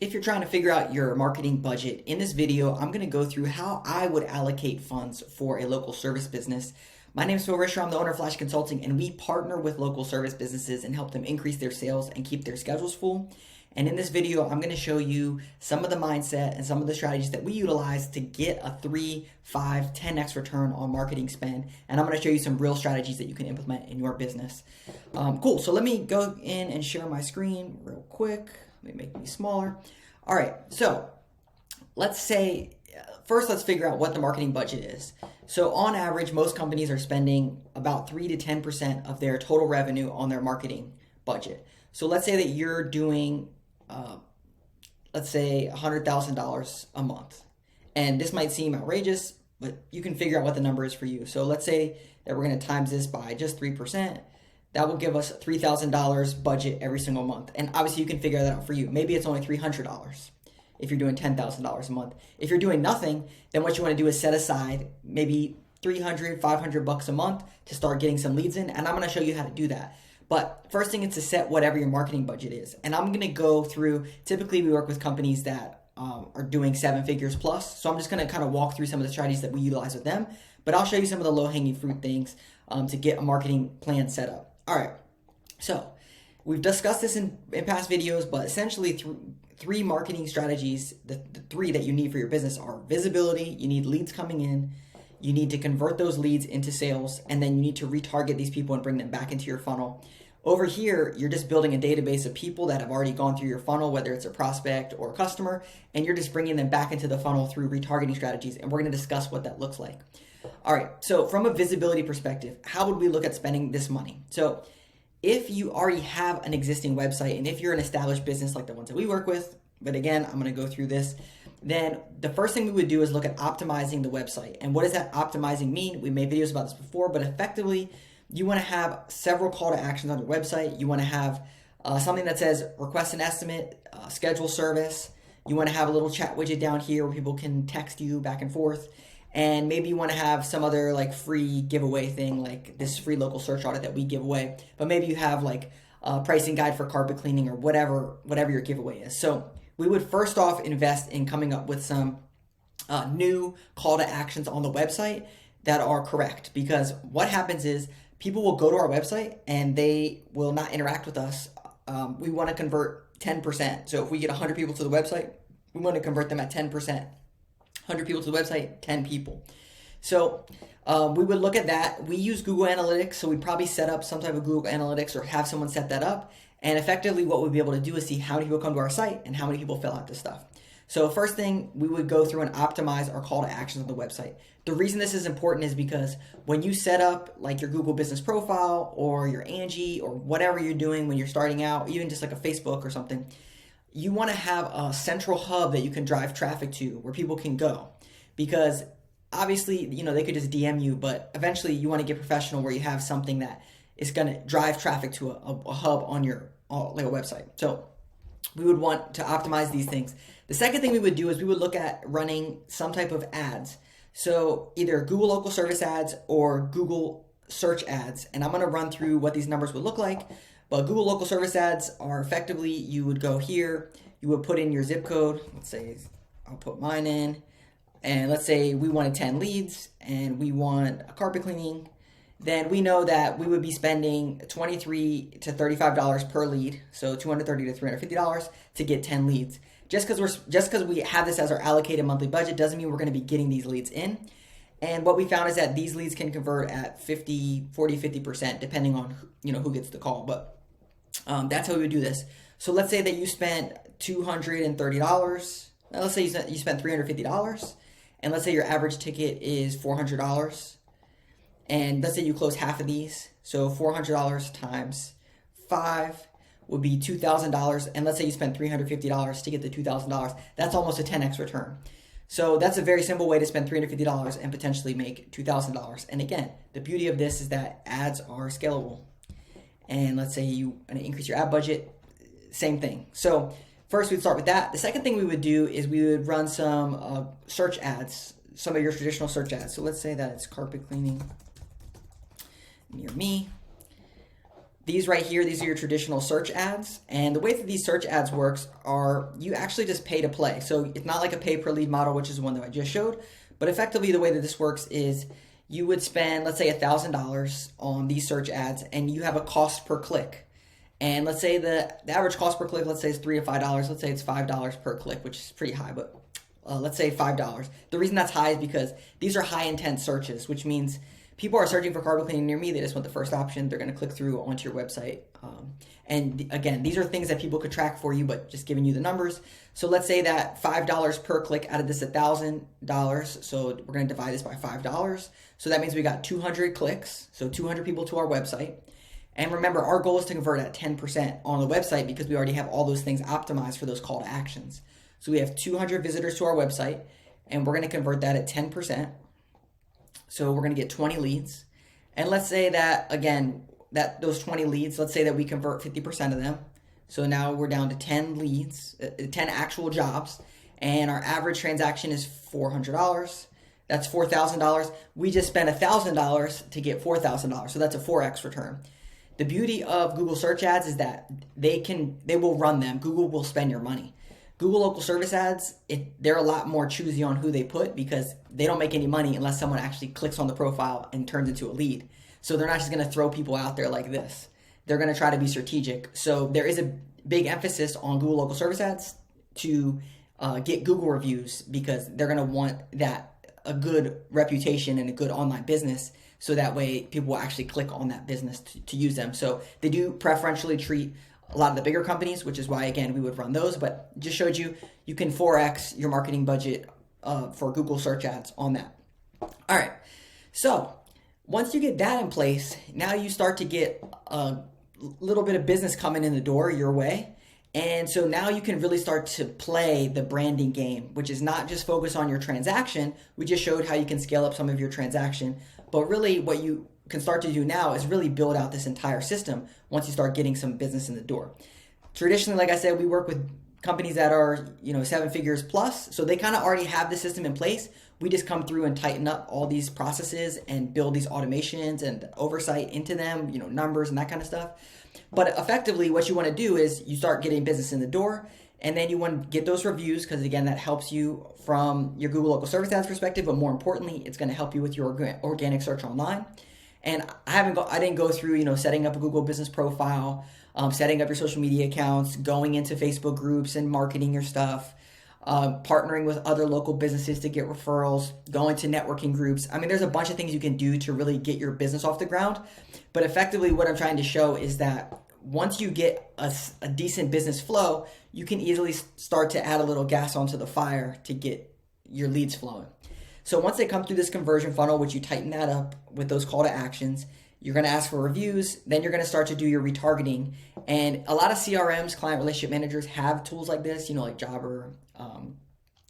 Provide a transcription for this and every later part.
If you're trying to figure out your marketing budget, in this video, I'm going to go through how I would allocate funds for a local service business. My name is Phil Risher. I'm the owner of Flash Consulting, and we partner with local service businesses and help them increase their sales and keep their schedules full. And in this video, I'm going to show you some of the mindset and some of the strategies that we utilize to get a 3, 5, 10x return on marketing spend. And I'm going to show you some real strategies that you can implement in your business. Cool. So let me go in and share my screen real quick. Let me make me smaller. All right. So let's say, first, let's figure out what the marketing budget is. So on average, most companies are spending about 3 to 10% of their total revenue on their marketing budget. So let's say that you're doing let's say $100,000 a month. And this might seem outrageous, but you can figure out what the number is for you. So let's say that we're going to times this by just 3%. That will give us $3,000 budget every single month. And obviously you can figure that out for you. Maybe it's only $300 if you're doing $10,000 a month. If you're doing nothing, then what you want to do is set aside maybe $300, $500 a month to start getting some leads in. And I'm going to show you how to do that. But first thing is to set whatever your marketing budget is. And I'm going to go through, typically we work with companies that are doing 7 figures plus. So I'm just going to kind of walk through some of the strategies that we utilize with them. But I'll show you some of the low-hanging fruit things to get a marketing plan set up. All right. So we've discussed this in past videos, but essentially three marketing strategies, the 3 that you need for your business are visibility, you need leads coming in, you need to convert those leads into sales, and then you need to retarget these people and bring them back into your funnel. Over here, you're just building a database of people that have already gone through your funnel, whether it's a prospect or a customer, and you're just bringing them back into the funnel through retargeting strategies, and we're going to discuss what that looks like. All right, so from a visibility perspective, how would we look at spending this money? So if you already have an existing website, and if you're an established business like the ones that we work with, but again, I'm going to go through this, then the first thing we would do is look at optimizing the website. And what does that optimizing mean? We made videos about this before, but effectively, you want to have several call to actions on your website. You want to have something that says request an estimate, schedule service. You want to have a little chat widget down here where people can text you back and forth. And maybe you want to have some other like free giveaway thing, like this free local search audit that we give away. But maybe you have like a pricing guide for carpet cleaning or whatever your giveaway is. So we would first off invest in coming up with some new call to actions on the website that are correct. Because what happens is people will go to our website and they will not interact with us. We want to convert 10%. So if we get 100 people to the website, we want to convert them at 10%. 100 people to the website, 10 people. So we would look at that. We use Google Analytics, so we'd probably set up some type of Google Analytics or have someone set that up. And effectively what we'd be able to do is see how many people come to our site and how many people fill out this stuff. So first thing, we would go through and optimize our call to actions on the website. The reason this is important is because when you set up like your Google business profile or your Angie or whatever you're doing when you're starting out, even just like a Facebook or something, you want to have a central hub that you can drive traffic to where people can go. Because obviously, they could just DM you, but eventually you want to get professional where you have something that is going to drive traffic to a hub on your like a website. So we would want to optimize these things. The second thing we would do is we would look at running some type of ads. So either Google local service ads or Google search ads. And I'm going to run through what these numbers would look like. But Google local service ads are effectively, you would go here, you would put in your zip code. Let's say I'll put mine in. And let's say we wanted 10 leads and we want a carpet cleaning. Then we know that we would be spending $23 to $35 per lead, so $230 to $350 to get 10 leads. Just because we have this as our allocated monthly budget doesn't mean we're going to be getting these leads in. And what we found is that these leads can convert at 50% depending on who gets the call. But that's how we would do this. So let's say that you spent $230. Let's say you spent $350, and let's say your average ticket is $400. And let's say you close half of these. So $400 times 5 would be $2,000. And let's say you spend $350 to get the $2,000. That's almost a 10x return. So that's a very simple way to spend $350 and potentially make $2,000. And again, the beauty of this is that ads are scalable. And let's say you want to increase your ad budget, same thing. So first we'd start with that. The second thing we would do is we would run some search ads, some of your traditional search ads. So let's say that it's carpet cleaning near me. These right here, these are your traditional search ads. And the way that these search ads works are you actually just pay to play. So it's not like a pay per lead model, which is the one that I just showed. But effectively the way that this works is you would spend, let's say $1,000 on these search ads and you have a cost per click. And let's say the average cost per click, let's say is $3 to $5. Let's say it's $5 per click, which is pretty high, but let's say $5. The reason that's high is because these are high intent searches, which means people are searching for carpet cleaning near me. They just want the first option. They're going to click through onto your website. And again, these are things that people could track for you, but just giving you the numbers. So let's say that $5 per click out of this $1,000. So we're going to divide this by $5. So that means we got 200 clicks. So 200 people to our website. And remember, our goal is to convert at 10% on the website because we already have all those things optimized for those call to actions. So we have 200 visitors to our website, and we're going to convert that at 10%. So we're going to get 20 leads. And let's say that, again, that those 20 leads, let's say that we convert 50% of them. So now we're down to 10 leads, 10 actual jobs, and our average transaction is $400. That's $4,000. We just spent $1,000 to get $4,000. So that's a 4x return. The beauty of Google search ads is that they will run them. Google will spend your money. Google local service ads, they're a lot more choosy on who they put because they don't make any money unless someone actually clicks on the profile and turns into a lead. So they're not just going to throw people out there like this. They're going to try to be strategic. So there is a big emphasis on Google local service ads to get Google reviews because they're going to want a good reputation and a good online business. So that way people will actually click on that business to use them. So they do preferentially treat a lot of the bigger companies, which is why, again, we would run those. But just showed you can 4x your marketing budget for Google search ads on that. All right. So once you get that in place, now you start to get a little bit of business coming in the door your way. And so now you can really start to play the branding game, which is not just focus on your transaction. We just showed how you can scale up some of your transaction. But really what you can start to do now is really build out this entire system once you start getting some business in the door. Traditionally, like I said, we work with companies that are, 7 figures plus. So they kind of already have the system in place. We just come through and tighten up all these processes and build these automations and oversight into them, numbers and that kind of stuff. But effectively, what you want to do is you start getting business in the door, and then you want to get those reviews because, again, that helps you from your Google local service ads perspective, but more importantly, it's going to help you with your organic search online. And I didn't go through, setting up a Google business profile, setting up your social media accounts, going into Facebook groups and marketing your stuff, partnering with other local businesses to get referrals, going to networking groups. I mean, there's a bunch of things you can do to really get your business off the ground. But effectively, what I'm trying to show is that once you get a decent business flow, you can easily start to add a little gas onto the fire to get your leads flowing. So once they come through this conversion funnel, which you tighten that up with those call to actions, you're going to ask for reviews. Then you're going to start to do your retargeting. And a lot of CRMs, client relationship managers, have tools like this, like Jobber,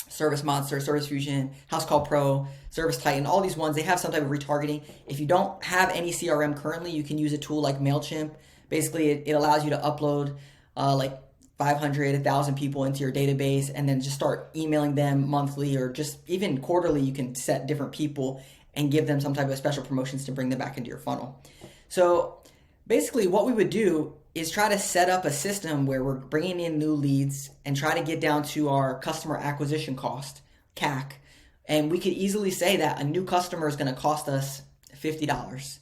Service Monster, Service Fusion, House Call Pro, Service Titan, all these ones, they have some type of retargeting. If you don't have any CRM currently, you can use a tool like MailChimp. Basically, it allows you to upload like 500, 1,000 people into your database and then just start emailing them monthly or just even quarterly. You can set different people and give them some type of special promotions to bring them back into your funnel. So basically what we would do is try to set up a system where we're bringing in new leads and try to get down to our customer acquisition cost, CAC. And we could easily say that a new customer is going to cost us $50.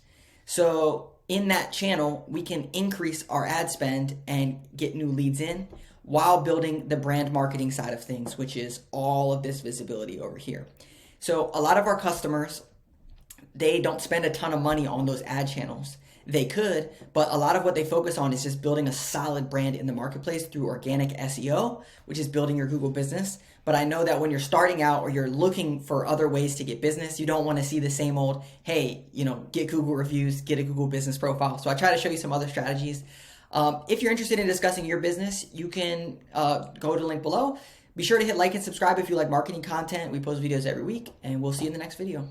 So in that channel, we can increase our ad spend and get new leads in while building the brand marketing side of things, which is all of this visibility over here. So a lot of our customers, they don't spend a ton of money on those ad channels. They could, but a lot of what they focus on is just building a solid brand in the marketplace through organic SEO, which is building your Google business. But I know that when you're starting out or you're looking for other ways to get business, you don't want to see the same old, hey, get Google reviews, get a Google business profile. So I try to show you some other strategies. If you're interested in discussing your business, you can go to the link below. Be sure to hit like and subscribe if you like marketing content. We post videos every week, and we'll see you in the next video.